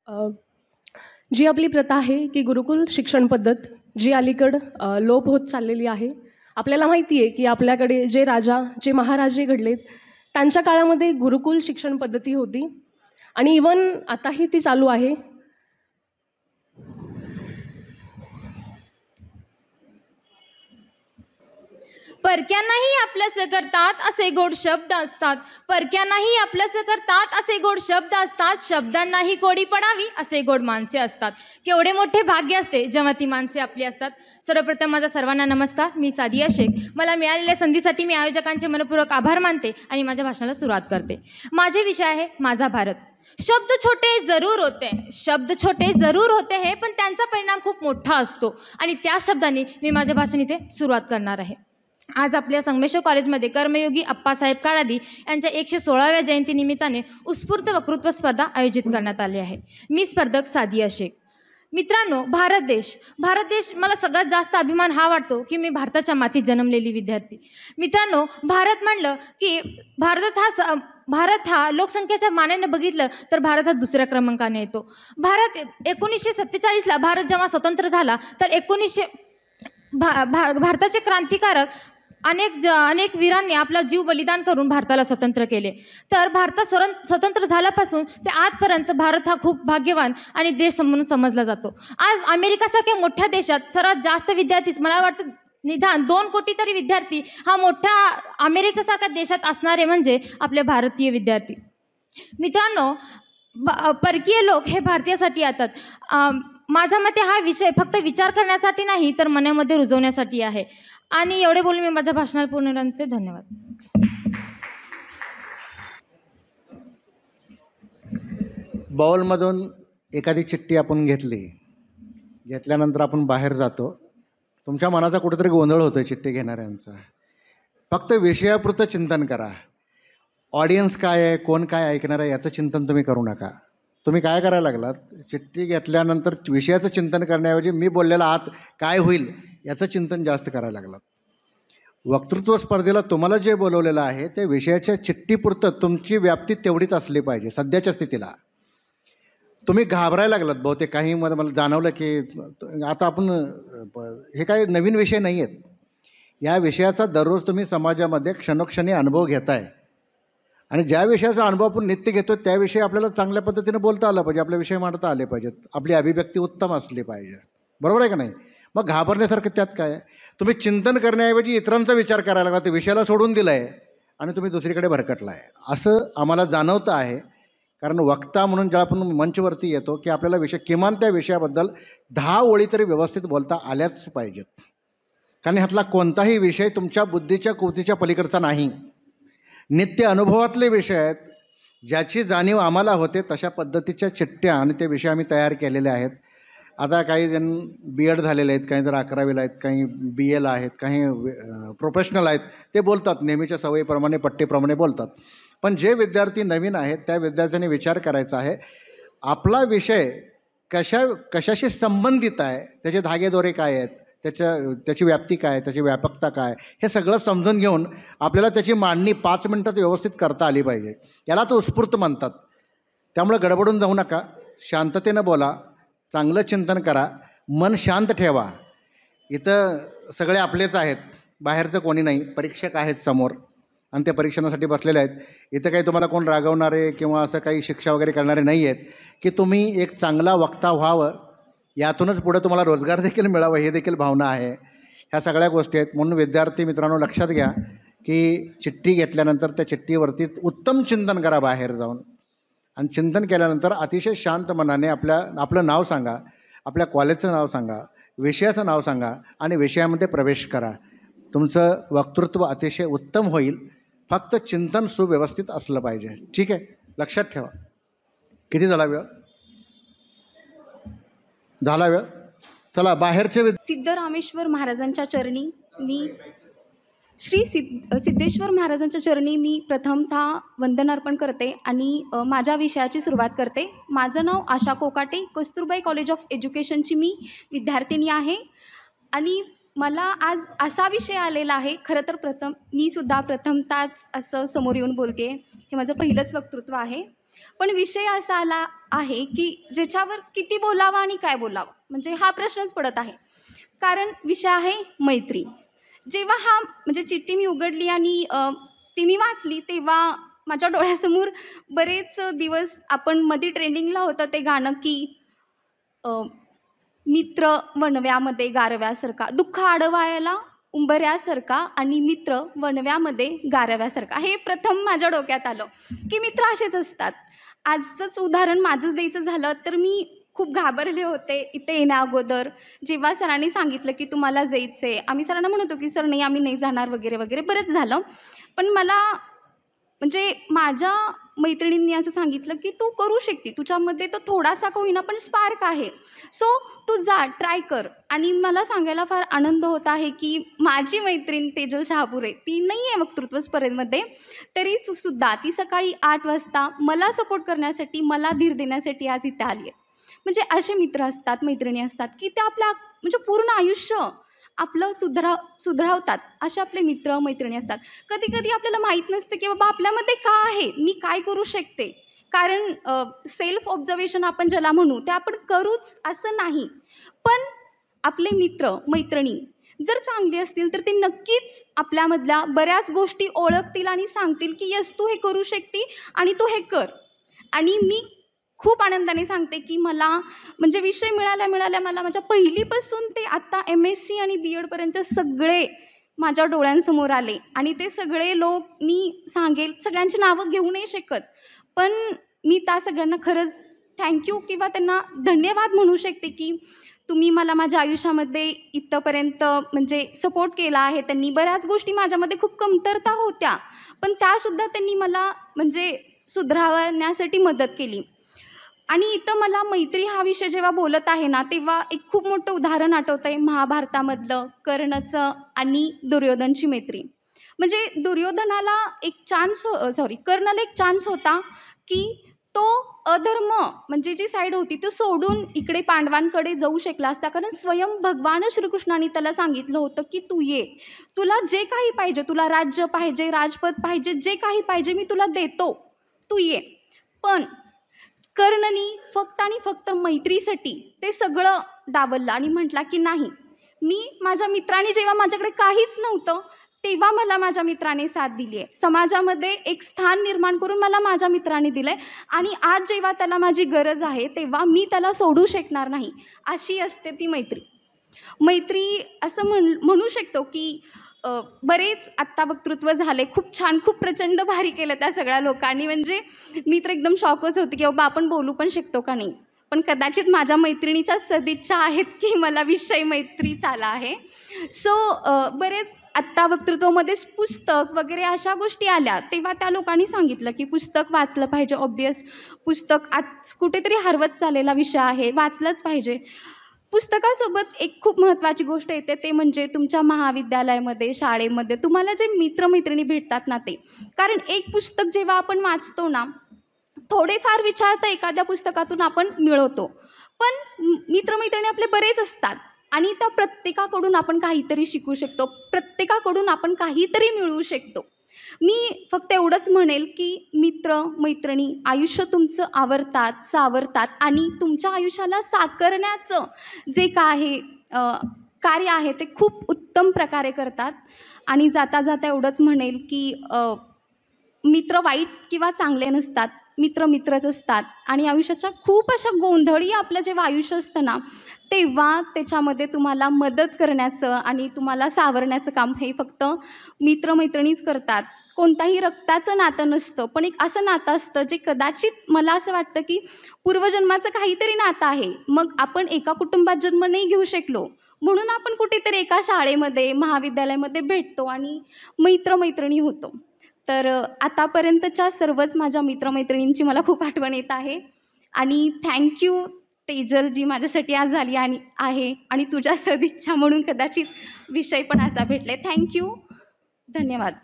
अ, जी आपली प्रथा आहे की गुरुकुल शिक्षण पद्धत जी लोप होत चाललेली आहे. आपल्याला माहिती आहे की आपल्याकडे जे राजा, जे महाराजे घडलेत, त्यांच्या काळामध्ये गुरुकुल शिक्षण पद्धती होती आणि इवन आताही ती चालू आहे. परक्यांनाही आपलंसं करतात असे गोड शब्द असतात. परक्यांनाही आपलंसं करतात असे गोड शब्द असतात. शब्दांनाही गोडी पडावी असे गोड माणसे असतात. केवढे मोठे भाग्य असते जेव्हा ती माणसे आपली असतात. सर्वप्रथम माझा सर्वांना नमस्कार. मी सादिया शेख. मला मिळालेल्या संधीसाठी मी आयोजकांचे मनपूर्वक आभार मानते आणि माझ्या भाषणाला सुरुवात करते. माझे विषय आहे माझा भारत. शब्द छोटे जरूर होते, शब्द छोटे जरूर होते हे, पण त्यांचा परिणाम खूप मोठा असतो आणि त्या शब्दांनी मी माझ्या भाषण इथे सुरुवात करणार आहे. आज आपल्या संगमेश्वर कॉलेजमध्ये कर्मयोगी अप्पासाहेब काळादी यांच्या 116व्या जयंतीनिमित्ताने उत्स्फूर्त वक्तृत्व स्पर्धा आयोजित करण्यात आली आहे. मी स्पर्धक सादिया शेख. मित्रांनो, भारत देश मला सगळ्यात जास्त अभिमान हा वाटतो की मी भारताच्या मातीत जन्मलेली विद्यार्थी. मित्रांनो, भारत म्हणलं की भारत हा लोकसंख्येच्या मानाने बघितलं तर भारत हा दुसऱ्या क्रमांकाने येतो. भारत 1947ला भारत जेव्हा स्वतंत्र झाला तर भारताचे क्रांतिकारक अनेक वीरांनी आपला जीव बलिदान करून भारताला स्वतंत्र केले. तर भारत स्वतंत्र झाल्यापासून ते आजपर्यंत भारत हा खूप भाग्यवान आणि देश म्हणून समजला जातो. आज अमेरिकासारख्या मोठ्या देशात सर्वात जास्त विद्यार्थी, मला वाटतं निदान 2 कोटी तरी विद्यार्थी हा मोठ्या अमेरिकेसारख्या देशात असणारे म्हणजे आपले भारतीय विद्यार्थी. मित्रांनो, परकीय लोक हे भारतीयासाठी येतात. माझ्या मते हा विषय फक्त विचार करण्यासाठी नाही तर मनामध्ये रुजवण्यासाठी आहे. आणि एवढे बोलून मी माझ्या भाषणाला पूर्ण करते. धन्यवाद. बाउलमधून एखादी चिठ्ठी आपण घेतल्यानंतर आपण बाहेर जातो. तुमच्या मनाचा कुठेतरी गोंधळ होतो चिठ्ठी घेणाऱ्यांचा. फक्त विषयापुरतं चिंतन करा. ऑडियन्स काय आहे, कोण काय ऐकणार आहे याचं चिंतन तुम्ही करू नका. तुम्ही काय करायला लागलात, चिठ्ठी घेतल्यानंतर विषयाचं चिंतन करण्याऐवजी मी बोललेला आत काय होईल याचं चिंतन जास्त करायला लागलात. वक्तृत्व स्पर्धेला तुम्हाला जे बोलवलेलं आहे ते विषयाच्या चिठ्ठीपुरतं तुमची व्याप्ती तेवढीच असली पाहिजे. सध्याच्या स्थितीला तुम्ही घाबरायला लागलात बहुतेक. काही मला जाणवलं की आता आपण हे काही नवीन विषय नाही आहेत. या विषयाचा दररोज तुम्ही समाजामध्ये क्षणोक्षणी अनुभव घेताय आणि ज्या विषयाचा अनुभव आपण नित्य घेतो त्याविषयी आपल्याला चांगल्या पद्धतीने बोलता आलं पाहिजे, आपले विषय मांडता आले पाहिजेत, आपली अभिव्यक्ती उत्तम असली पाहिजे. बरोबर आहे का नाही? मग घाबरण्यासारखं त्यात काय आहे? तुम्ही चिंतन करण्याऐवजी इतरांचा विचार करायला लागला, ते विषयाला सोडून दिला आहे आणि तुम्ही दुसरीकडे भरकटला आहे असं आम्हाला जाणवतं आहे. कारण वक्ता म्हणून जेव्हा आपण मंचवरती येतो की आपल्याला किमान त्या विषयाबद्दल 10 ओळी तरी व्यवस्थित बोलता आल्याच पाहिजेत. कारण ह्यातला कोणताही विषय तुमच्या बुद्धीच्या कुवतीच्या पलीकडचा नाही. नित्य अनुभवातले विषय आहेत. ज्याची जाणीव आम्हाला होते तशा पद्धतीच्या चिठ्ठ्या आणि ते विषय आम्ही तयार केलेले आहेत. आता काही जण BEd झालेले आहेत, काही जर 11वीला आहेत, काही BAला आहेत, काही प्रोफेशनल आहेत. ते बोलतात नेहमीच्या सवयीप्रमाणे पट्टीप्रमाणे बोलतात. पण जे विद्यार्थी नवीन आहेत त्या विद्यार्थ्यांनी विचार करायचा आहे आपला विषय कशाशी संबंधित आहे, त्याचे धागेदोरे काय आहेत, त्याची व्याप्ती काय, त्याची व्यापकता काय, हे सगळं समजून घेऊन आपल्याला त्याची मांडणी 5 मिनटात व्यवस्थित करता आली पाहिजे. यालाच उत्स्फूर्त म्हणतात. त्यामुळे गडबडून जाऊ नका, शांततेनं बोला, चांगलं चिंतन करा, मन शांत ठेवा. इथं सगळे आपलेच आहेत, बाहेरचं कोणी नाही. परीक्षक आहेत समोर आणि ते परीक्षणासाठी बसलेले आहेत. इथं काही तुम्हाला कोण रागवणारे किंवा असं काही शिक्षा वगैरे करणारे नाही आहेत की तुम्ही एक चांगला वक्ता व्हावं, यातूनच पुढे तुम्हाला रोजगार देखील मिळावं, हे देखील भावना आहे. ह्या सगळ्या गोष्टी आहेत. म्हणून विद्यार्थी मित्रांनो लक्षात घ्या की चिठ्ठी घेतल्यानंतर त्या चिठ्ठीवरती उत्तम चिंतन करा बाहेर जाऊन. आणि चिंतन केल्यानंतर अतिशय शांत मनाने आपलं नाव सांगा, आपल्या कॉलेजचं नाव सांगा, विषयाचं नाव सांगा आणि विषयामध्ये प्रवेश करा. तुमचं वक्तृत्व अतिशय उत्तम होईल. फक्त चिंतन सुव्यवस्थित असलं पाहिजे. ठीक आहे, लक्षात ठेवा. किती झाला वेळ? झाला वेळ. चला बाहेरचे. सिद्धरामेश्वर महाराजांच्या चरणी मी सिद्धेश्वर महाराजांच्या चरणी मी प्रथमतः वंदन अर्पण करते आणि माझ्या विषयाची सुरुवात करते. माझं नाव आशा कोकाटे, कस्तुरबाई कॉलेज ऑफ एज्युकेशनची मी विद्यार्थिनी आहे आणि मला आज असा विषय आलेला आहे. खरं तर मी सुद्धा प्रथमतःच असं समोर येऊन बोलते. हे माझं पहिलंच वक्तृत्व आहे. पण विषय असा आला आहे की ज्याच्यावर किती बोलावं आणि काय बोलावं, म्हणजे हा प्रश्नच पडत आहे. कारण विषय आहे मैत्री. जेव्हा हा म्हणजे चिठ्ठी मी उघडली आणि ती मी वाचली, तेव्हा माझ्या डोळ्यासमोर बरेच दिवस आपण मध्ये ट्रेंडिंगला होतं ते गाणं की अ, मित्र वणव्यामध्ये गारव्यासारखा, दुःख आडवायला उंबऱ्यासारखा आणि मित्र वणव्यामध्ये गारव्यासारखा. हे प्रथम माझ्या डोक्यात आलं की मित्र असेच असतात. आजचंच उदाहरण माझंच द्यायचं झालं तर मी खूप घाबरले होते इथे येण्या अगोदर. जेव्हा सरांनी सांगितलं की तुम्हाला जायचं आहे, आम्ही सरांना म्हणतो की सर नाही, आम्ही नाही जाणार वगैरे वगैरे, बरंच झालं. पण मला म्हणजे माझ्या मैत्रिणींनी असं सांगितलं की तू करू शकते, तुझ्यामध्ये तर थोडासा का होईना पण स्पार्क आहे, सो तू जा, ट्राय कर. आणि मला सांगायला फार आनंद होत आहे की माझी मैत्रीण तेजल शहापुरे, ती नाही आहे वक्तृत्व स्पर्धेमध्ये, तरी सुद्धा ती सकाळी 8 वाजता मला सपोर्ट करण्यासाठी, मला धीर देण्यासाठी आज इथे आली आहे. म्हणजे असे मित्र असतात, मैत्रिणी असतात की त्या आपल्या म्हणजे पूर्ण आयुष्य आपलं सुधरावतात. असे आपले मित्र मैत्रिणी असतात. कधी कधी आपल्याला माहीत नसतं की बाबा आपल्यामध्ये का आहे, मी काय करू शकते. कारण सेल्फ ऑब्झर्वेशन आपण ज्याला म्हणू ते आपण करूच असं नाही. पण आपले मित्र मैत्रिणी जर चांगली असतील तर ते नक्कीच आपल्यामधल्या बऱ्याच गोष्टी ओळखतील आणि सांगतील की यस तू हे करू शकते आणि तू हे कर. आणि मी खूप आनंदाने सांगते की मला म्हणजे विषय मिळाल्या मला माझ्या पहिलीपासून ते आत्ता MSc आणि BEdपर्यंत सगळे माझ्या डोळ्यांसमोर आले. आणि ते सगळे लोक मी सांगेल, सगळ्यांची नावं घेऊ नाही शकत, पण मी त्या सगळ्यांना खरंच थँक्यू किंवा त्यांना धन्यवाद म्हणू शकते की तुम्ही मला माझ्या आयुष्यामध्ये इथंपर्यंत म्हणजे सपोर्ट केला आहे. त्यांनी बऱ्याच गोष्टी माझ्यामध्ये खूप कमतरता होत्या, पण त्यासुद्धा त्यांनी मला म्हणजे सुधारण्यासाठी मदत केली. आणि इथं मला मैत्री हा विषय जेव्हा बोलत आहे ना, तेव्हा एक खूप मोठं उदाहरण आठवतं आहे महाभारतामधलं कर्णाचं आणि दुर्योधनची मैत्री. म्हणजे दुर्योधनाला एक कर्णाला एक चान्स होता की तो अधर्म म्हणजे जी साईड होती तो सोडून इकडे पांडवांकडे जाऊ शकला असता. कारण स्वयं भगवान श्रीकृष्णाने त्याला सांगितलं होतं की तू ये, तुला जे काही पाहिजे, तुला राज्य पाहिजे, राजपद पाहिजे, जे काही पाहिजे मी तुला देतो, तू ये. पण कर्णनी फक्त आणि फक्त मैत्रीसाठी ते सगळं डावललं आणि म्हटला की नाही, मी माझ्या मित्राने जेव्हा माझ्याकडे काहीच नव्हतं तेव्हा मला माझ्या मित्राने साथ दिली आहे. समाजामध्ये एक स्थान निर्माण करून मला माझ्या मित्राने दिलं आहे आणि आज जेव्हा त्याला माझी गरज आहे तेव्हा मी त्याला सोडू शकणार नाही. अशी असते ती मैत्री. मैत्री असं म्हणू शकतो की बरेच आत्ता वक्तृत्व झाले, खूप छान, खूप प्रचंड भारी केलं त्या सगळ्या लोकांनी. म्हणजे मी तर एकदम शॉकच होते की बाबा आपण बोलू पण शकतो का नाही. पण कदाचित माझ्या मैत्रिणीच्या सदिच्छा आहेत की मला विषय मैत्रीच आला आहे. सो बरेच आत्ता वक्तृत्वामध्येच पुस्तक वगैरे अशा गोष्टी आल्या, तेव्हा त्या लोकांनी सांगितलं की पुस्तक वाचलं पाहिजे. ऑब्वियस पुस्तक आज कुठेतरी हरवत चाललेला विषय आहे, वाचलंच पाहिजे. पुस्तकासोबत एक खूप महत्त्वाची गोष्ट येते, ते म्हणजे तुमच्या महाविद्यालयामध्ये, शाळेमध्ये तुम्हाला जे मित्रमैत्रिणी भेटतात ना ते. कारण एक पुस्तक जेव्हा आपण वाचतो ना, थोडेफार विचार तर एखाद्या पुस्तकातून आपण मिळवतो, पण मित्रमैत्रिणी आपले बरेच असतात आणि त्या प्रत्येकाकडून आपण काहीतरी शिकू शकतो, प्रत्येकाकडून आपण काहीतरी मिळवू शकतो. मी फक्त एवढंच म्हणेल की मित्र मैत्रिणी आयुष्य तुमचं आवरतात, सावरतात आणि तुमच्या आयुष्याला साकारण्याचं जे काय कार्य आहे ते खूप उत्तम प्रकारे करतात. आणि जाता जाता एवढंच म्हणेल की मित्र वाईट किंवा चांगले नसतात, मित्र मित्रच असतात. आणि आयुष्याच्या खूप अशा गोंधळी आपलं जेव्हा आयुष्य असतं ना, तेव्हा त्याच्यामध्ये तुम्हाला मदत करण्याचं आणि तुम्हाला सावरण्याचं काम हे फक्त मित्रमैत्रिणीच करतात. कोणताही रक्ताचं नातं नसतं, पण एक असं नातं असतं जे कदाचित मला असं वाटतं की पूर्वजन्माचं काहीतरी नातं आहे. मग आपण एका कुटुंबात जन्म नाही घेऊ शकलो, म्हणून आपण कुठेतरी एका शाळेमध्ये महाविद्यालयामध्ये भेटतो आणि मैत्रिणी होतो. तर आतापर्यंतच्या सर्वच माझ्या मित्रमैत्रिणींची मला खूप आठवण येत आहे. आणि थँक्यू तेजल जी माझ्यासाठी आज झाली आणि आहे, आणि तुझ्या सदिच्छा म्हणून कदाचित विषय पण असा भेटले. थँक्यू, धन्यवाद.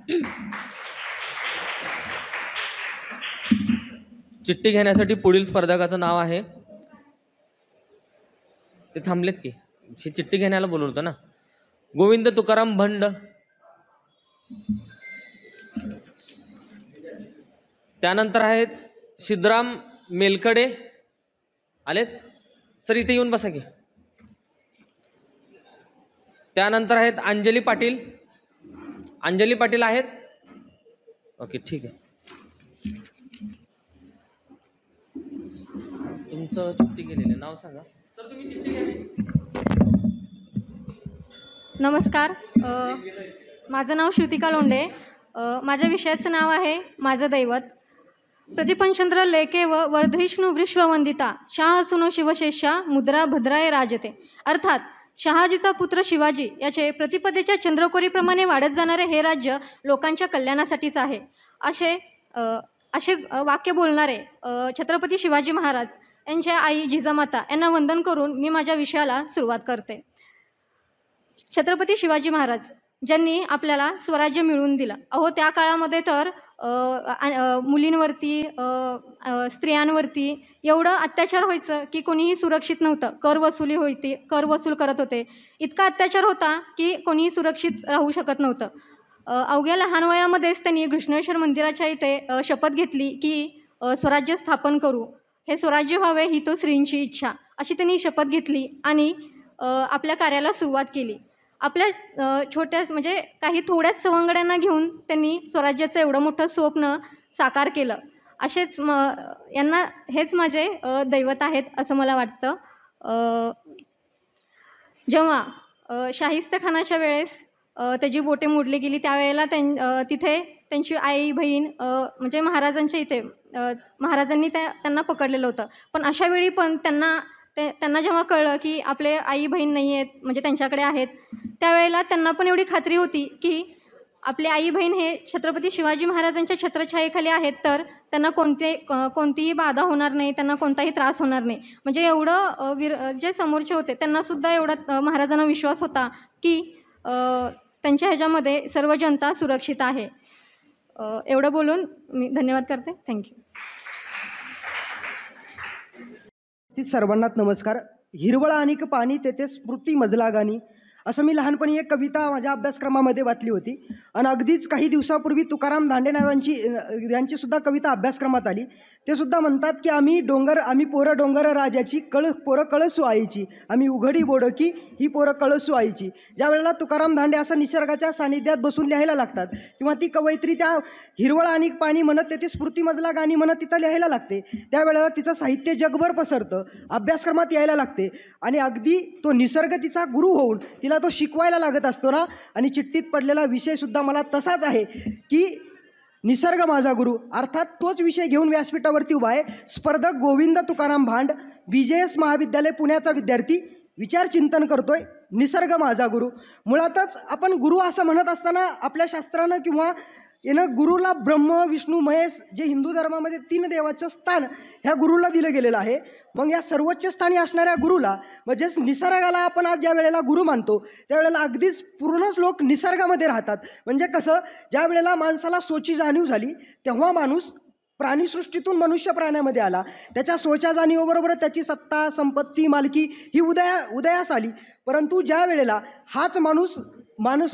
चिठ्ठी घेण्यासाठी पुढील स्पर्धकाचं नाव आहे, ते थांबलेत की चिठ्ठी घेण्याला बोलवलं होतं ना, गोविंद तुकाराम भंड. त्यानंतर आहेत सिद्धराम मेलकडे आलेत? सर इथे येऊन बसा की. त्यानंतर आहेत अंजली पाटील. अंजली पाटील आहेत? ओके, ठीक आहे. तुमचं चिठ्ठी गेलेलं नाव सांगा. सर तुम्ही चिठ्ठी घ्या. नमस्कार, माझं नाव श्रुतिका लोंढे. माझ्या विषयाचं नाव आहे माझं दैवत. प्रतिपंचंद्र लेके व वर्धिष्णू विश्ववंदिता शाह सुनो शिवशेषा मुद्रा भद्राय राजते. अर्थात शहाजीचा पुत्र शिवाजी याचे प्रतिपदेच्या चंद्रकोरीप्रमाणे वाढत जाणारे हे राज्य लोकांच्या कल्याणासाठीच आहे, असे वाक्य बोलणारे छत्रपती शिवाजी महाराज यांच्या आई जिजामाता यांना वंदन करून मी माझ्या विषयाला सुरुवात करते. छत्रपती शिवाजी महाराज ज्यांनी आपल्याला स्वराज्य मिळवून दिलं. अहो, त्या काळामध्ये तर मुलींवरती, स्त्रियांवरती एवढं अत्याचार व्हायचं की कोणीही सुरक्षित नव्हतं. कर वसूल करत होते. इतका अत्याचार होता की कोणीही सुरक्षित राहू शकत नव्हतं. अवघ्या लहान वयामध्येच त्यांनी घृष्णेश्वर मंदिराच्या इथे शपथ घेतली की स्वराज्य स्थापन करू, हे स्वराज्य व्हावे ही तो श्रींची इच्छा, अशी त्यांनी शपथ घेतली आणि आपल्या कार्याला सुरुवात केली. आपल्या छोट्या म्हणजे काही थोड्याच सवंगड्यांना घेऊन त्यांनी स्वराज्याचं एवढं मोठं स्वप्न साकार केलं. असेच यांना हेच माझे दैवत आहेत असं मला वाटतं. जेव्हा शाहिस्तेखानाच्या वेळेस त्याची बोटे मोडली गेली त्यावेळेला तिथे त्यांची आई बहीण म्हणजे महाराजांच्या इथे महाराजांनी त्यांना पकडलेलं होतं. पण अशा वेळी पण त्यांना जेव्हा कळलं की आपले आई बहीण नाही आहेत म्हणजे त्यांच्याकडे आहेत, त्यावेळेला त्यांना पण एवढी खात्री होती की आपले आई बहीण हे छत्रपती शिवाजी महाराजांच्या छत्रछायेखाली आहेत, तर त्यांना कोणतीही बाधा होणार नाही, त्यांना कोणताही त्रास होणार नाही. म्हणजे एवढं जे समोरचे होते त्यांनासुद्धा एवढा महाराजांना विश्वास होता की त्यांच्या ह्याच्यामध्ये सर्व जनता सुरक्षित आहे. एवढं बोलून मी धन्यवाद करते. थँक्यू. सर्वांना नमस्कार. हिरवळ आणि पाणी तेथे स्मृती मजला गाणी, असं मी लहानपणी एक कविता माझ्या अभ्यासक्रमामध्ये वाचली होती. आणि अगदीच काही दिवसापूर्वी तुकाराम धांडे यांची सुद्धा कविता अभ्यासक्रमात आली. ते सुद्धा म्हणतात की आम्ही पोरं डोंगर राजाची पोरं कळसू आईची, आम्ही उघडी बोडकी ही पोरं कळसू आईची. ज्या वेळेला तुकाराम धांडे असं निसर्गाच्या सानिध्यात बसून लिहायला लागतात किंवा ती कवयित्री त्या हिरवळ आणि पाणी म्हणत तेथे स्मृती मजला गाणी म्हणत तिथं लिहायला लागते, त्यावेळेला तिचं साहित्य जगभर पसरतं, अभ्यासक्रमात यायला लागते आणि अगदी तो निसर्ग तिचा गुरु होऊन तिला तो शिकवायला लागत असतो ना. आणि चिठ्ठीत पडलेला विषयसुद्धा मला तसाच आहे की निसर्ग माझा गुरु, अर्थात तोच विषय घेऊन व्यासपीठावरती उभा आहे स्पर्धक गोविंद तुकाराम भांड, BJS महाविद्यालय पुण्याचा विद्यार्थी, विचार चिंतन करतोय निसर्ग माझा गुरु. मुळातच आपण गुरु असं म्हणत असताना आपल्या शास्त्रानं किंवा गुरुला ब्रह्म विष्णू महेश जे हिंदू धर्मामध्ये 3 देवाचं स्थान ह्या गुरुला दिलं गेलेलं आहे. मग या सर्वोच्च स्थानी असणाऱ्या गुरुला म्हणजेच निसर्गाला आपण आज ज्या वेळेला गुरु मानतो त्यावेळेला अगदीच पूर्णच लोक निसर्गामध्ये राहतात. म्हणजे कसं, ज्या वेळेला माणसाला सोची जाणीव झाली तेव्हा माणूस प्राणीसृष्टीतून मनुष्य प्राण्यामध्ये आला. त्याच्या सोच्या जाणीवबरोबर त्याची सत्ता संपत्ती मालकी ही उदयास आली. परंतु ज्या वेळेला हाच माणूस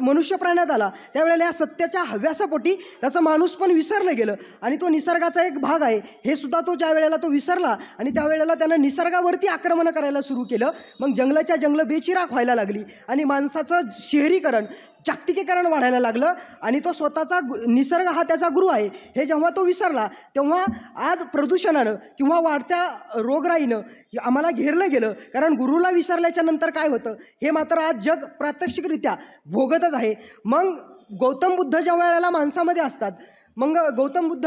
मनुष्य प्राण्यात आला त्यावेळेला या सत्याच्या हव्यासापोटी त्याचं माणूस पण विसरलं गेलं आणि तो निसर्गाचा एक भाग आहे हे सुद्धा तो ज्या वेळेला तो विसरला आणि त्यावेळेला त्यानं निसर्गावरती आक्रमण करायला सुरू केलं. मग जंगलाच्या जंगलं बेचिराख व्हायला लागली आणि माणसाचं शहरीकरण जागतिकीकरण वाढायला लागलं आणि तो स्वतःचा निसर्ग हा त्याचा गुरु आहे हे जेव्हा तो विसरला तेव्हा आज प्रदूषणानं किंवा वाढत्या रोगराईनं आम्हाला घेरलं गेलं. कारण गुरुला विसरल्याच्या नंतर काय होतं हे मात्र आज जग प्रात्यक्षिकरित्या भोगतच आहे. मग गौतम बुद्ध ज्या वेळेला माणसामध्ये असतात, मग गौतम बुद्ध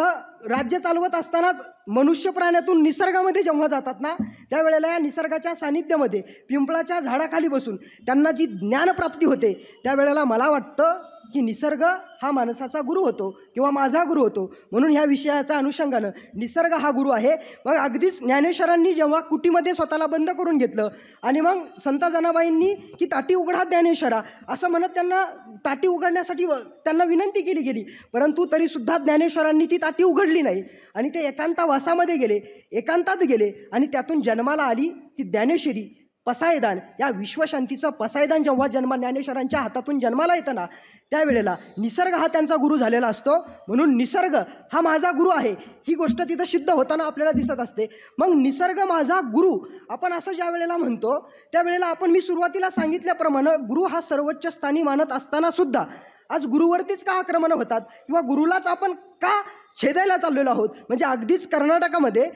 राज्य चालवत असतानाच मनुष्य प्राण्यातून निसर्गामध्ये जेव्हा जातात ना त्यावेळेला या निसर्गाच्या सानिध्यामध्ये पिंपळाच्या झाडाखाली बसून त्यांना जी ज्ञानप्राप्ती होते त्यावेळेला मला वाटतं की निसर्ग हा माणसाचा गुरु होतो किंवा माझा गुरु होतो. म्हणून ह्या विषयाच्या अनुषंगानं निसर्ग हा गुरु आहे. मग अगदीच ज्ञानेश्वरांनी जेव्हा कुटीमध्ये स्वतःला बंद करून घेतलं आणि मग संत जनाबाईंनी की ताटी उघडा ज्ञानेश्वरा असं म्हणत त्यांना ताटी उघडण्यासाठी त्यांना विनंती केली गेली, परंतु तरीसुद्धा ज्ञानेश्वरांनी ती ताटी उघडली नाही आणि ते एकांतावासामध्ये गेले, एकांतात गेले आणि त्यातून जन्माला आली ती ज्ञानेश्वरी. पसायदान, या विश्वशांतीचं पसायदान जेव्हा ज्ञानेश्वरांच्या हातातून जन्माला येतं ना, त्यावेळेला निसर्ग हा त्यांचा गुरु झालेला असतो. म्हणून निसर्ग हा माझा गुरु आहे ही गोष्ट तिथं सिद्ध होताना आपल्याला दिसत असते. मग निसर्ग माझा गुरु आपण असं ज्या वेळेला म्हणतो त्यावेळेला आपण मी सुरुवातीला सांगितल्याप्रमाणे गुरु हा सर्वोच्च स्थानी मानत असताना सुद्धा आज गुरुवरतीच का आक्रमणं होतात किंवा गुरुलाच आपण का छेदायला चाललेलो आहोत. म्हणजे अगदीच कर्नाटकामध्ये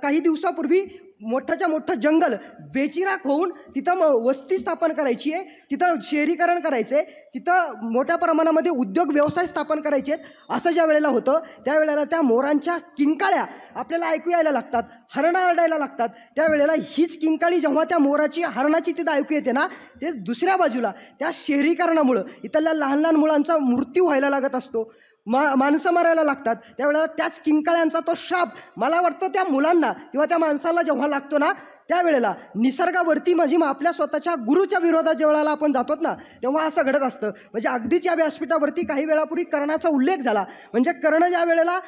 काही दिवसापूर्वी मोठ्याच्या मोठं जंगल बेचिराख होऊन तिथं वस्ती स्थापन करायची आहे, तिथं शहरीकरण करायचं आहे, तिथं मोठ्या प्रमाणामध्ये उद्योग व्यवसाय स्थापन करायचे आहेत. असं ज्या वेळेला होतं त्यावेळेला त्या मोरांच्या किंकाळ्या आपल्याला ऐकू यायला लागतात, हरणं आरडायला लागतात. त्यावेळेला हीच किंकाळी जेव्हा त्या मोराची हरणाची तिथं ऐकू येते ना, ते दुसऱ्या बाजूला त्या शहरीकरणामुळं इथल्या लहान लहान मुलांचा मृत्यू व्हायला लागत असतो, माणसं मारायला लागतात. त्यावेळेला त्याच किंकाळ्यांचा तो शाप मला वाटतं त्या मुलांना किंवा त्या माणसाला जेव्हा लागतो ना, त्यावेळेला निसर्गावरती म्हणजे आपल्या स्वतःच्या गुरुच्या विरोधात ज्या वेळेला आपण जातोत ना, तेव्हा असं घडत असतं. म्हणजे अगदीच या व्यासपीठावरती काही वेळापूर्वी कर्णाचा उल्लेख झाला. म्हणजे कर्ण ज्या वेळेला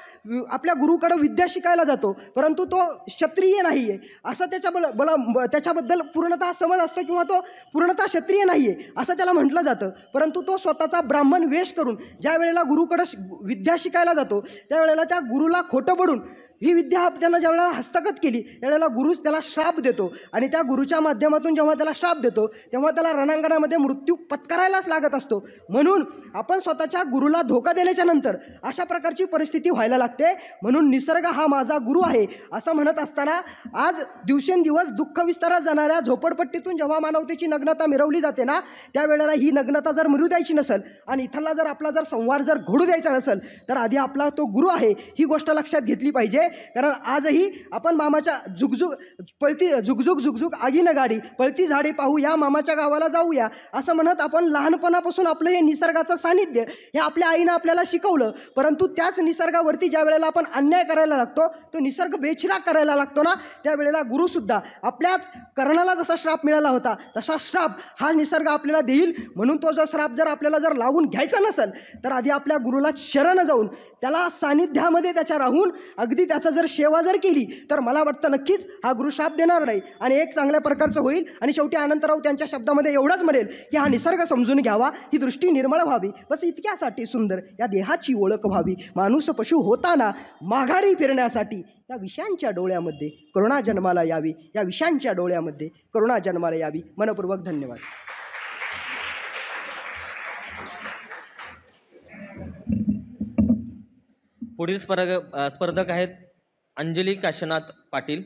आपल्या गुरुकडे विद्या शिकायला जातो परंतु तो क्षत्रिय नाही आहे असं त्याच्याबद्दल पूर्णतः समज असतो किंवा तो पूर्णतः क्षत्रिय नाही आहे असं त्याला म्हटलं जातं. परंतु तो स्वतःचा ब्राह्मण वेश करून ज्या वेळेला गुरुकडे विद्या शिकायला जातो त्यावेळेला त्या गुरुला खोटं पडून ही विद्या त्यानं ज्या वेळेला हस्तगत केली त्यावेळेला गुरुच त्याला श्राप देतो. आणि त्या गुरुच्या माध्यमातून जेव्हा त्याला श्राप देतो तेव्हा त्याला रणांगणामध्ये मृत्यू पत्करायलाच लागत असतो. म्हणून आपण स्वतःच्या गुरुला धोका दिल्याच्या नंतर अशा प्रकारची परिस्थिती व्हायला लागते. म्हणून निसर्ग हा माझा गुरु आहे असं म्हणत असताना आज दिवसेंदिवस दुःख विस्तारात जाणाऱ्या झोपडपट्टीतून जेव्हा मानवतेची नग्नता मिरवली जाते ना, त्यावेळेला ही नग्नता जर मिरू द्यायची नसेल आणि इथला जर आपला जर संवाद जर घडू द्यायचा नसेल तर आधी आपला तो गुरु आहे ही गोष्ट लक्षात घेतली पाहिजे. कारण आजही आपण मामाच्या झुकझुक आगीनं गाडी पळती झाडी पाहू या मामाच्या गावाला जाऊया असं म्हणत आपण लहानपणापासून आपलं हे निसर्गाचं सानिध्य हे आपल्या आईनं आपल्याला शिकवलं. परंतु त्याच निसर्गावरती ज्या वेळेला आपण अन्याय करायला लागतो, तो निसर्ग बेचिराग करायला लागतो ना, त्यावेळेला गुरुसुद्धा आपल्याच कर्णाला जसा श्राप मिळाला होता तसा श्राप हा निसर्ग आपल्याला देईल. म्हणून तो जो श्राप जर आपल्याला जर लावून घ्यायचा नसेल तर आधी आपल्या गुरुला शरण जाऊन त्याला सानिध्यामध्ये त्याच्या राहून अगदी त्याचा जर सेवा जर केली तर मला वाटतं नक्कीच हा गुरु शाप देणार नाही आणि एक चांगल्या प्रकारचं होईल. आणि शेवटी अनंतराव त्यांच्या शब्दामध्ये एवढंच म्हणेल की हा निसर्ग समजून घ्यावा, ही दृष्टी निर्मळ व्हावी, बस इतक्यासाठी सुंदर या देहाची ओळख व्हावी. माणूस पशु होताना माघारी फिरण्यासाठी या विषयांच्या डोळ्यामध्ये करुणा जन्माला यावी, या विषयांच्या डोळ्यामध्ये करुणा जन्माला यावी. मनपूर्वक धन्यवाद. पुढील स्पर्धक आहेत अंजली काशीनाथ पाटील.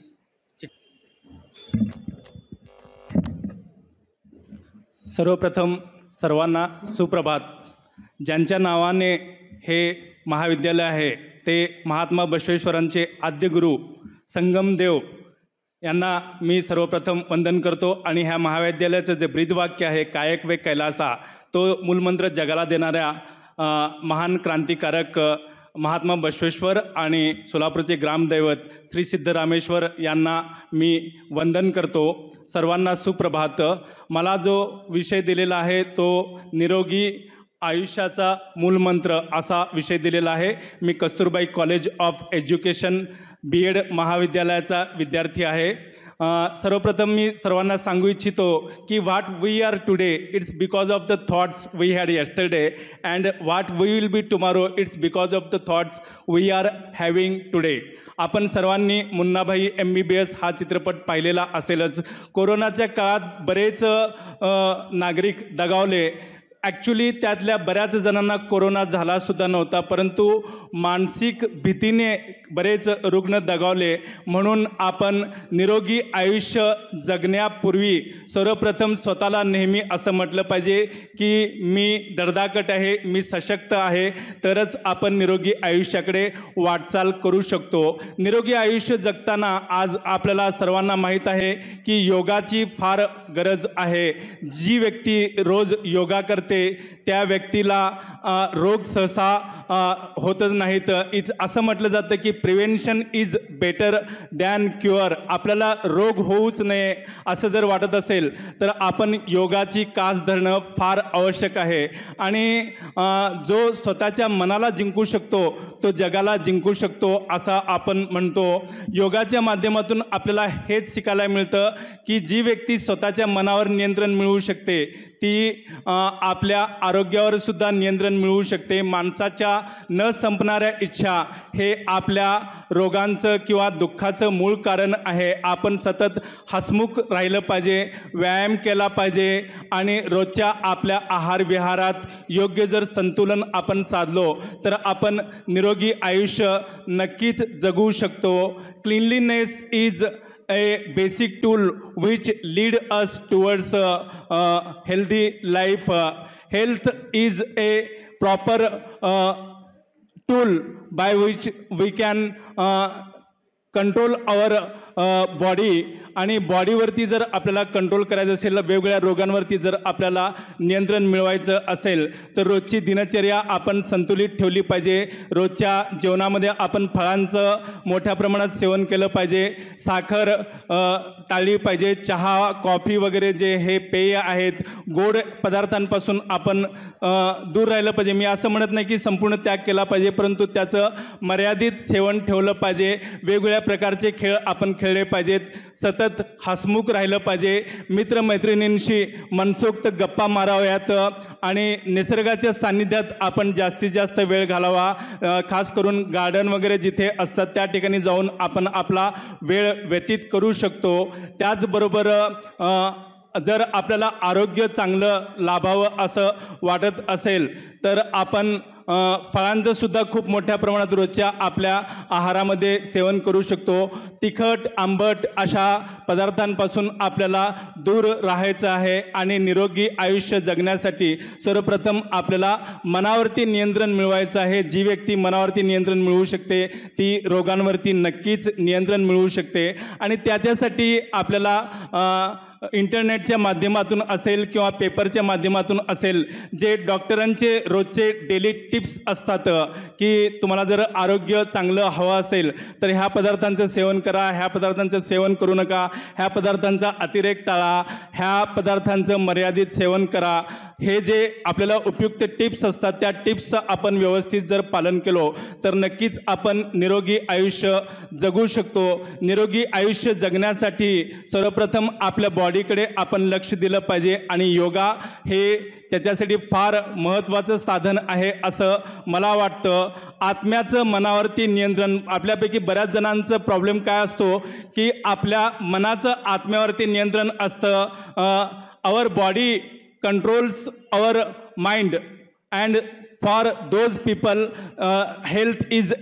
सर्वप्रथम सर्वांना सुप्रभात. ज्यांच्या नावाने हे महाविद्यालय आहे ते महात्मा बसवेश्वरांचे आद्यगुरू संगमदेव यांना मी सर्वप्रथम वंदन करतो. आणि ह्या महाविद्यालयाचं जे ब्रीदवाक्य आहे कायक वे कैलासा, तो मूलमंत्र जगाला देणाऱ्या महान क्रांतिकारक महात्मा बसवेश्वर आणि सोलापूरचे ग्रामदैवत श्री सिद्धरामेश्वर यांना मी वंदन करतो. सर्वांना सुप्रभात. मला जो विषय दिलेला आहे तो निरोगी आयुष्याचा मूलमंत्र असा विषय दिलेला आहे. मी Kasturbhai college of education BEd महाविद्यालयाचा विद्यार्थी आहे. सर्वप्रथम मी सर्वांना सांगू इच्छितो की what we are today it's because of the thoughts we had yesterday and what we will be tomorrow it's because of the thoughts we are having today. आपण सर्वांनी मुन्नाभाई MBBS हा चित्रपट पाहिलेला असेलच. कोरोनाच्या काळात बरेच नागरिक दगावले. ॲक्च्युली त्यातल्या बऱ्याच जणांना कोरोना झालासुद्धा नव्हता, परंतु मानसिक भीतीने बरेच रुग्ण दगावले. म्हणून आपण निरोगी आयुष्य जगण्यापूर्वी सर्वप्रथम स्वतःला नेहमी असं म्हटलं पाहिजे की मी धडधाकट आहे, मी सशक्त आहे, तरच आपण निरोगी आयुष्याकडे वाटचाल करू शकतो. निरोगी आयुष्य जगताना आज आपल्याला सर्वांना माहीत आहे की योगाची फार गरज आहे. जी व्यक्ती रोज योगा करते त्या व्यक्तीला रोग सहसा होतच नाहीत. असं म्हटलं जातं की prevention is better than cure. आपल्याला रोग होऊच नये असं जर वाटत असेल तर आपण योगाची कास धरणं फार आवश्यक आहे. आणि जो स्वतःच्या मनाला जिंकू शकतो तो जगाला जिंकू शकतो असं आपण म्हणतो. योगाच्या माध्यमातून आपल्याला हेच शिकायला मिळतं की जी व्यक्ती स्वतःच्या मनावर नियंत्रण मिळवू शकते ती आपल्या आरोग्यावर सुद्धा नियंत्रण मिळवू शकते. माणसाच्या न संपणाऱ्या इच्छा हे आपल्या रोगांचं किंवा दुःखाचं मूळ कारण आहे. आपण सतत हसमुख राहिलं पाहिजे, व्यायाम केला पाहिजे आणि रोजच्या आपल्या आहार विहारात योग्य जर संतुलन आपण साधलो तर आपण निरोगी आयुष्य नक्कीच जगू शकतो. Cleanliness is a basic tool which lead us towards healthy life. Health is a proper tool by which we can control our body. आणि बॉडीवरती जर आपल्याला कंट्रोल करायचं असेल, वेगवेगळ्या रोगांवरती जर आपल्याला नियंत्रण मिळवायचं असेल तर रोजची दिनचर्या आपण संतुलित ठेवली पाहिजे. रोजच्या जेवणामध्ये आपण फळांचं मोठ्या प्रमाणात सेवन केलं पाहिजे. साखर टाळली पाहिजे. चहा कॉफी वगैरे जे हे पेय आहेत गोड पदार्थांपासून आपण दूर राहिलं पाहिजे. मी असं म्हणत नाही की संपूर्ण त्याग केला पाहिजे, परंतु त्याचं मर्यादित सेवन ठेवलं पाहिजे. वेगवेगळ्या प्रकारचे खेळ आपण खेळले पाहिजेत. सतत हसमुख राहिलं पाहिजे. मित्रमैत्रिणींशी मनसोक्त गप्पा माराव्यात आणि निसर्गाच्या सान्निध्यात आपण जास्तीत जास्त वेळ घालावा. खास करून गार्डन वगैरे जिथे असतात त्या ठिकाणी जाऊन आपण आपला वेळ व्यतीत करू शकतो. त्याचबरोबर जर आपल्याला आरोग्य चांगलं लाभावं असं वाटत असेल तर आपण फळांचं सुद्धा खूप मोठ्या प्रमाणात रोजच्या आपल्या आहारामध्ये सेवन करू शकतो. तिखट आंबट अशा पदार्थांपासून आपल्याला दूर राहायचं आहे आणि निरोगी आयुष्य जगण्यासाठी सर्वप्रथम आपल्याला मनावरती नियंत्रण मिळवायचं आहे. जी व्यक्ती मनावरती नियंत्रण मिळवू शकते ती रोगांवरती नक्कीच नियंत्रण मिळवू शकते. आणि त्याच्यासाठी आपल्याला इंटरनेटच्या माध्यमातून असेल किंवा पेपरच्या माध्यमातून असेल जे डॉक्टरांचे रोजचे डेली टिप्स असतात की तुम्हाला जर आरोग्य चांगलं हवं असेल तर ह्या पदार्थांचं सेवन करा, ह्या पदार्थांचं सेवन करू नका, ह्या पदार्थांचा अतिरेक टाळा, ह्या पदार्थांचं मर्यादित सेवन करा. हे जे आपल्याला उपयुक्त टिप्स असतात त्या टिप्सचं आपण व्यवस्थित जर पालन केलो तर नक्कीच आपण निरोगी आयुष्य जगू शकतो. निरोगी आयुष्य जगण्यासाठी सर्वप्रथम आपल्या बॉडीकडे आपण लक्ष दिलं पाहिजे आणि योगा हे त्याच्यासाठी फार महत्त्वाचं साधन आहे असं मला वाटतं. आत्म्याचं मनावरती नियंत्रण, आपल्यापैकी बऱ्याच जणांचं प्रॉब्लेम काय असतो की आपल्या मनाचं आत्म्यावरती नियंत्रण असतं. आवर body controls our mind and for those people health is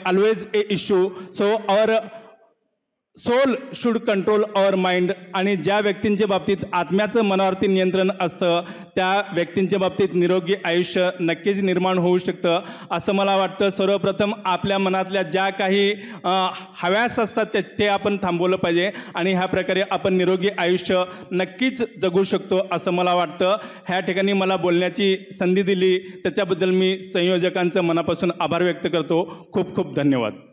always a issue, so our soul should control our mind. आणि ज्या व्यक्तींच्या बाबतीत आत्म्याचं मनावरती नियंत्रण असतं त्या व्यक्तींच्या बाबतीत निरोगी आयुष्य नक्कीच निर्माण होऊ शकतं असं मला वाटतं. सर्वप्रथम आपल्या मनातल्या ज्या काही हव्यास असतात ते आपण थांबवलं पाहिजे आणि ह्या प्रकारे आपण निरोगी आयुष्य नक्कीच जगू शकतो असं मला वाटतं. ह्या ठिकाणी मला बोलण्याची संधी दिली त्याच्याबद्दल मी संयोजकांचं मनापासून आभार व्यक्त करतो. खूप खूप धन्यवाद.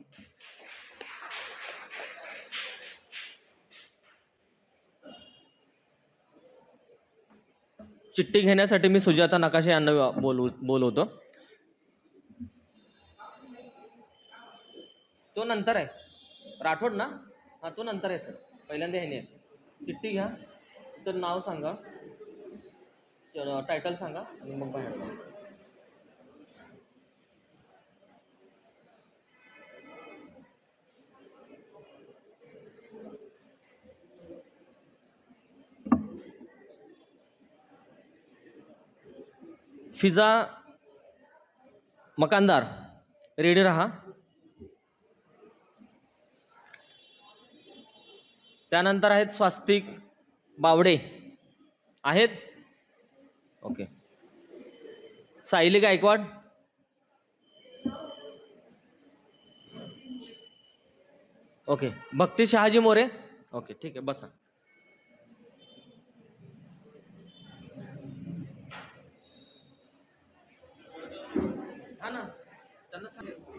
चिठ्ठी घेण्यासाठी मी सुजाता नकाशे यांना बोलवतो. तो नंतर आहे. राठोड ना? हां, तो नंतर आहे सर. पहिल्यांदा ह्याने चिठ्ठी घ्या, तर नाव सांगा, टायटल सांगा आणि मग बाहेर जा. फिजा मकानदार रेडी रहा. त्यानंतर आहेत स्वास्तिक बावडे आहेत. ओके. सायली गायकवाड. ओके. भक्ती शहाजी मोरे. ओके, ठीक आहे, बसा.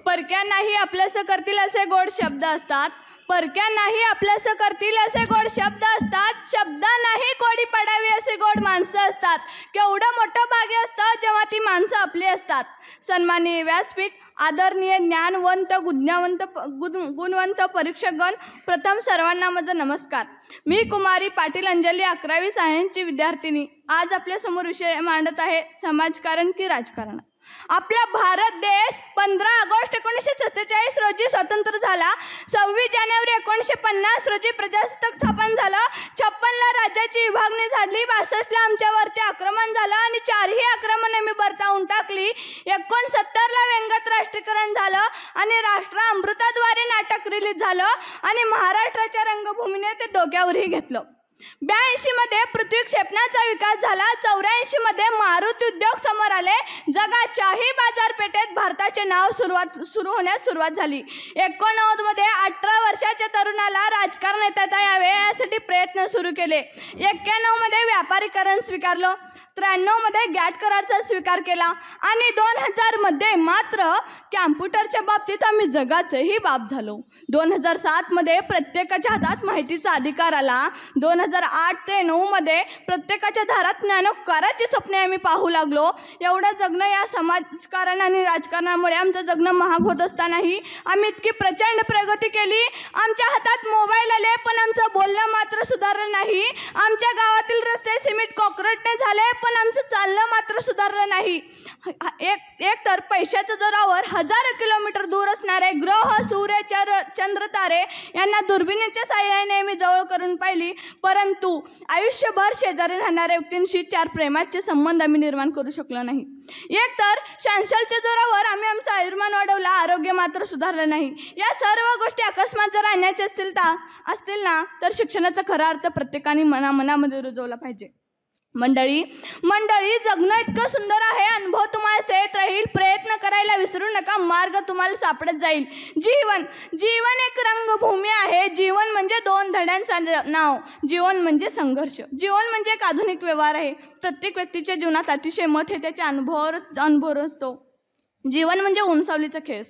परक्यांनाही आपलंसं करतील असे गोड शब्द असतात. परक्यांनाही आपलंसं करतील असे गोड शब्द असतात. शब्दांनाही कोडी पडावी असे गोड माणसं असतात. केवढं मोठं भाग्य असतं जेव्हा ती माणसं आपली असतात. सन्माननीय व्यासपीठ, आदरणीय ज्ञानवंत गुणवंत परीक्षकगण, प्रथम सर्वांना माझा नमस्कार. मी कुमारी पाटील अंजली 11वी सायन्सची विद्यार्थिनी आज आपल्यासमोर विषय मांडत आहे, समाजकारण की राजकारण. आपला भारत देश 15 ऑगस्ट 1947 रोजी स्वतंत्र झाला. 26 जानेवारी 1950 रोजी प्रजासत्ताक स्थापन झालं. 56ला राज्याची विभागणी झाली. 62ला आमच्यावरती आक्रमण झालं आणि 4ही आक्रमणे मी बरतावून टाकली. 69ला व्यंगत राष्ट्रीकरण झालं आणि राष्ट्र अमृताद्वारे नाटक रिलीज झालं आणि महाराष्ट्राच्या रंगभूमीने ते डोक्यावरही घेतलं. 82मध्ये पृथ्वी क्षेपणाचा विकास झाला. 84मध्ये मारुती उद्योग समोर आले. जगाच्याही बाजारपेठेत भारताचे नाव सुरू होण्यास सुरुवात झाली. 89मध्ये 18 वर्षाच्या तरुणाला राजकारण येता यावे यासाठी प्रयत्न सुरू केले. 91मध्ये व्यापारीकरण स्वीकारलं. 93मध्ये गॅट करारचा स्वीकार केला आणि 2000मध्ये मात्र कॅम्प्युटरच्या बाबतीत आम्ही जगाचेही बाप झालो. 2007मध्ये प्रत्येकाच्या हातात माहितीचा अधिकार आला. 2008 ते 2009मध्ये प्रत्येकाच्या दारात ज्ञानोपकाराची स्वप्ने आम्ही पाहू लागलो. एवढं जगणं या समाजकारण आणि राजकारणामुळे आमचं जगणं महाग होत असतानाही आम्ही इतकी प्रचंड प्रगती केली. आमच्या हातात मोबाईल आले पण आमचं बोलणं मात्र सुधारलं नाही. आमच्या गावातील रस्ते सिमेंट कॉन्क्रीटने झाले पण आमचं चालणं मात्र सुधारलं नाही. एक तर पैशाच्या जोरावर हजारो किलोमीटर दूर असणारे ग्रह, सूर्य, चंद्र, तारे यांना दुर्बिणीच्या साहाय्याने मी जवळ करून पाहिली, परंतु आयुष्यभर शेजारी राहणाऱ्या व्यक्तींशी 4 प्रेमाचे संबंध आम्ही निर्माण करू शकलो नाही. एक तर शांशलच्या जोरावर आम्ही आमचं आयुर्मान वाढवलं, आरोग्य मात्र सुधारलं नाही. या सर्व गोष्टी अकस्मात जर आणण्याचे असतील ना तर शिक्षणाचा खरा अर्थ प्रत्येकाने मनामध्ये रुजवला पाहिजे. मंडळी जगणं इतकं सुंदर आहे. अनुभव तुम्हाला देत राहील. प्रयत्न करायला विसरू नका. मार्ग तुम्हाला सापडत जाईल. जीवन एक रंगभूमी आहे. जीवन म्हणजे 2 धड्यांचं नाव. जीवन म्हणजे संघर्ष. जीवन म्हणजे एक आधुनिक व्यवहार आहे. प्रत्येक व्यक्तीच्या जीवनात अतिशय मत हे त्याच्या अनुभव असतो. जीवन म्हणजे उंचावलीचा खेळ.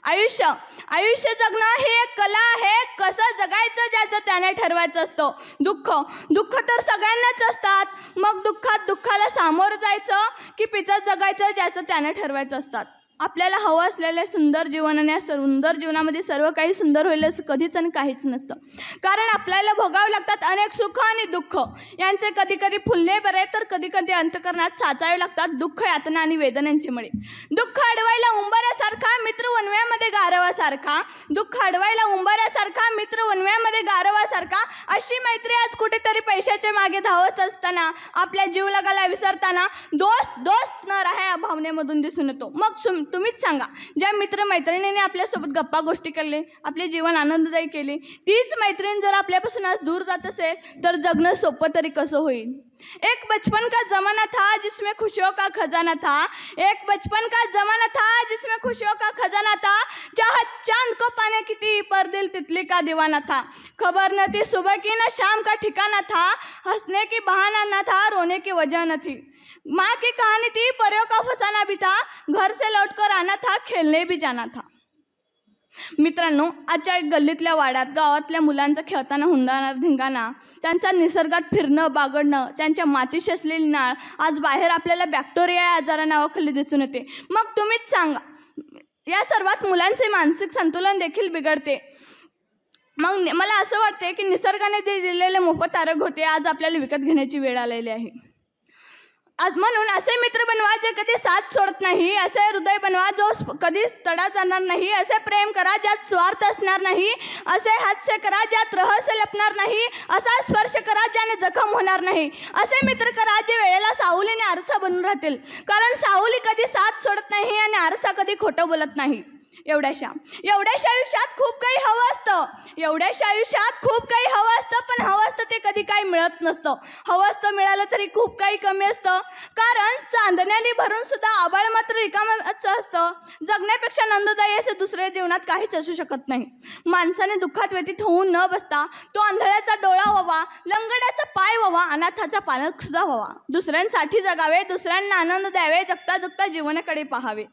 आयुष्य जगणं ही एक कला आहे. कसं जगायचं ज्याचं त्याने ठरवायचं असतं. दुःख तर सगळ्यांनाच असतात. मग दुःखाला सामोरं जायचं की पिचत जगायचं ज्याचं त्याने ठरवायचं असतात. आपल्याला हवं असलेले सुंदर जीवन आणि या सुंदर जीवनामध्ये सर्व काही सुंदर होईल असं कधीच आणि काहीच नसतं. कारण आपल्याला भोगावे लागतात अनेक सुख आणि दुःख. यांचे कधी फुलले बरे तर कधी अंतकरणात साचावे लागतात दुःख, यातना आणि वेदनांचे मळे. दुःख अडवायला उंबऱ्यासारखा, मित्र वनव्यामध्ये गारवासारखा. दुःख अडवायला उंबऱ्यासारखा, मित्र वनव्यामध्ये गारवासारखा. अशी मैत्री आज कुठेतरी पैशाच्या मागे धावत असताना, आपल्या जीव लगाला विसरताना दोस्त न राहा या भावनेमधून दिसून येतो. मग तुम्हीच सांगा, ज्या मित्रमैत्रिणीने आपल्यासोबत गप्पा गोष्टी केले, आपले जीवन आनंददायी केले, तीच मैत्रीण जर आपल्यापासून आज दूर जात असेल तर जगणं सोपं तरी कसं होईल. एक बचपन का जमाना था जिसमें खुशियों का खजाना था. एक बचपन का जमाना था जिसमें खुशियों का खजाना था. चाहत चांद को पाने की थी पर दिल तितली का दीवाना था. खबर न थी सुबह की न शाम का ठिकाना था. हंसने की बहाना न था, रोने की वजह न थी. माँ की कहानी थी, परियों का फसाना भी था. घर से लौटकर आना था, खेलने भी जाना था. मित्रांनो, आजच्या गल्लीतल्या वाड्यात गावातल्या मुलांचा खेळताना हुंदणारा धिंगाणा, त्यांचा निसर्गात फिरणं, बागडणं, त्यांच्या मातीशी असलेली नाळ आज बाहेर आपल्याला बॅक्टेरिया या आजारा नावाखाली दिसून येते. मग तुम्हीच सांगा, या सर्वात मुलांचे मानसिक संतुलन देखील बिघडते. मग मला असं वाटते की निसर्गाने जे दिलेले मोफत आरोग्य होते आज आपल्याला विकत घेण्याची वेळ आलेली आहे. आज म्हणून असे मित्र बनवा जे कधी साथ सोडत नाही. असे हृदय बनवा जो कधी तडा जाणार नाही. असे प्रेम करा ज्यात स्वार्थ असणार नाही. असे हास्य करा ज्यात रहस्य लपणार नाही. असा स्पर्श करा ज्याने जखम होणार नाही. असे मित्र करा जे वेळेला सावली आणि आरसा बनून राहतील. कारण सावली कधी साथ सोडत नाही आणि आरसा कधी खोटं बोलत नाही. एवढ्याशा आयुष्यात खूप काही हवं असतं. पण हवं असतं ते कधी काही मिळत नसतं. हवं असतं मिळालं तरी खूप काही कमी असतं. कारण चांदण्याने भरून सुद्धा आबाळ मात्र रिकामच असतं. जगण्यापेक्षा आनंददायी असे दुसऱ्या जीवनात काहीच असू शकत नाही. माणसाने दुःखात व्यतीत होऊन न बसता तो आंधळ्याचा डोळा व्हावा, लंगड्याचा पाय व्हावा, अनाथाचा पालक सुद्धा व्हावा. दुसऱ्यांसाठी जगावे, दुसऱ्यांना आनंद द्यावे, जगता जगता जीवनाकडे पाहावे.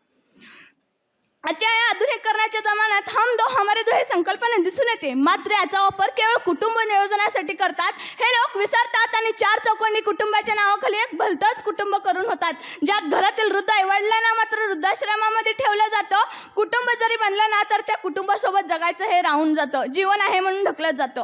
आजच्या या आधुनिकीकरणाच्या जमान्यात हम दो हमारे दो हे संकल्पना दिसून येते, मात्र याचा वापर केवळ कुटुंब नियोजनासाठी करतात हे लोक विसरतात आणि 4 चौकोनी कुटुंबाच्या नावाखाली एक भलतंच कुटुंब करून होतात, ज्यात घरातील वृद्ध आईवडिलांना मात्र वृद्धाश्रमामध्ये ठेवलं जातं. कुटुंब जरी बनलं ना तर त्या कुटुंबासोबत जगायचं हे राहून जातं, जीवन आहे म्हणून ढकलत जातं.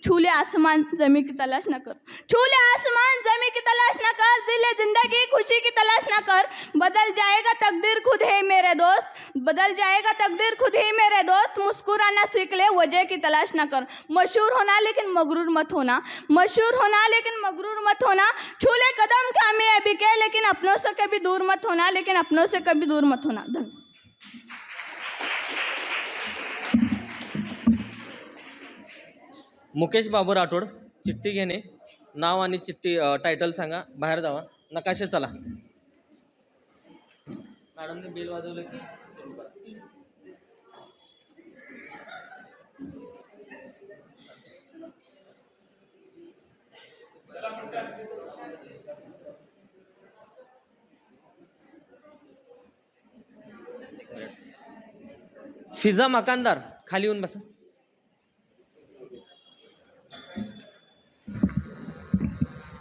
छूले आसमान जमी की तलाश न कर, छूले आसमान जमी की तलाश न कर, जिले जिंदगी खुशी की तलाश न कर, बदल जाएगा तकदीर खुद है मेरे दोस्त, बदल जाएगा तकदीर खुद ही मेरे दोस्त, मुस्कुराना सीख ले वजह की तलाश ना कर. मशहूर होना लेकिन मगरूर मत होना, मशहूर होना लेकिन मगरूर मत होना, छूले कदम कामयाबी के लेकिन अपनों से कभी दूर मत होना, लेकिन अपनों से कभी दूर मत होना. धन्यवाद. मुकेश बाबू राठोड, चिठ्ठी घेणे, नाव आणि चिठ्ठी टायटल सांगा, बाहेर जावा, नकाशे चला. मॅडमने बेल वाजवलं की सुरू करा. फिजा मकानदार खाली येऊन बसा.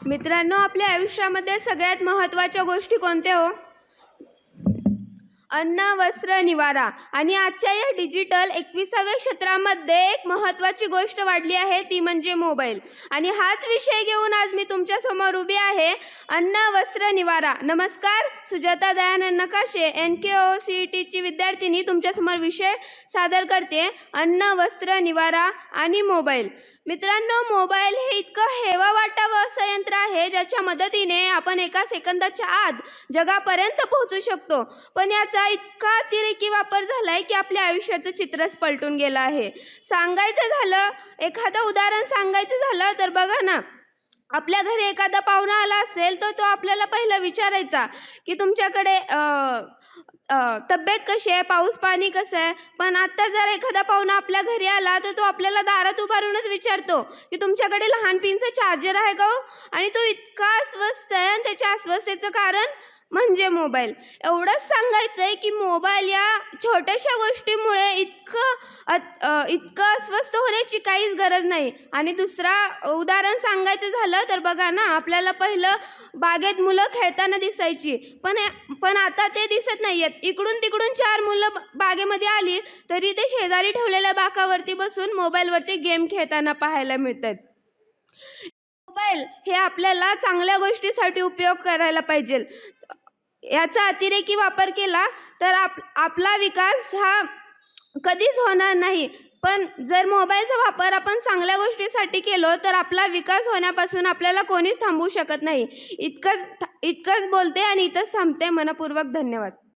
मित्रांनो, आपल्या आयुष्यामध्ये सगळ्यात महत्त्वाच्या गोष्टी कोणत्या हो? अन्न, वस्त्र, निवारा. आणि आजच्या या डिजिटल 21व्या क्षेत्रामध्ये एक महत्त्वाची गोष्ट वाढली आहे, ती म्हणजे मोबाईल. आणि हाच विषय घेऊन आज मी तुमच्यासमोर उभी आहे. अन्न, वस्त्र, निवारा. नमस्कार, सुजाता दयानंद नकाशे, NKOCETची विद्यार्थिनी तुमच्यासमोर विषय सादर करते, अन्न, वस्त्र, निवारा आणि मोबाईल. मित्रांनो, मोबाईल हे इतकं हेवा वाटावं असं यंत्र आहे ज्याच्या मदतीने आपण एका सेकंदाच्या आत जगापर्यंत पोहोचू शकतो. पण याचा इतका अतिरेकी वापर झाला आहे की आपल्या आयुष्याचं चित्रच पलटून गेलं आहे. सांगायचं झालं, एखादं उदाहरण सांगायचं झालं तर बघा ना, आपल्या घरी एखादा पाहुणा आला असेल तर तो आपल्याला पहिलं विचारायचा की तुमच्याकडे तब्येत कशी आहे, पाऊस पाणी कसं आहे. पण आता जर एखादा पाहुणा आपल्या घरी आला तर तो आपल्याला दारात उभारूनच विचारतो की तुमच्याकडे लहान पिनचं चार्जर आहे का हो. आणि तो इतका अस्वस्थ आहे आणि त्याच्या अस्वस्थतेचं कारण म्हणजे मोबाईल. एवढंच सांगायचं आहे की मोबाईल या छोट्याशा गोष्टीमुळे इतकं अस्वस्थ होण्याची काहीच गरज नाही. आणि दुसरा उदाहरण सांगायचं झालं तर बघा ना, आपल्याला पहिलं बागेत मुलं खेळताना दिसायची, पण आता ते दिसत नाही आहेत. इकडून तिकडून 4 मुलं बागेमध्ये आली तरी ते शेजारी ठेवलेल्या बाकावरती बसून मोबाईलवरती गेम खेळताना पाहायला मिळतात. मोबाईल हे आपल्याला चांगल्या गोष्टीसाठी उपयोग करायला पाहिजे. याचा अतिरेकी वापर केला तर आपला विकास हा कधीच होणार नाही. पण जर मोबाईलचा वापर आपण चांगल्या गोष्टीसाठी केलो तर आपला विकास होण्यापासून आपल्याला कोणीच थांबवू शकत नाही. इतकंच बोलते आणि इथंच थांबते. मनपूर्वक धन्यवाद.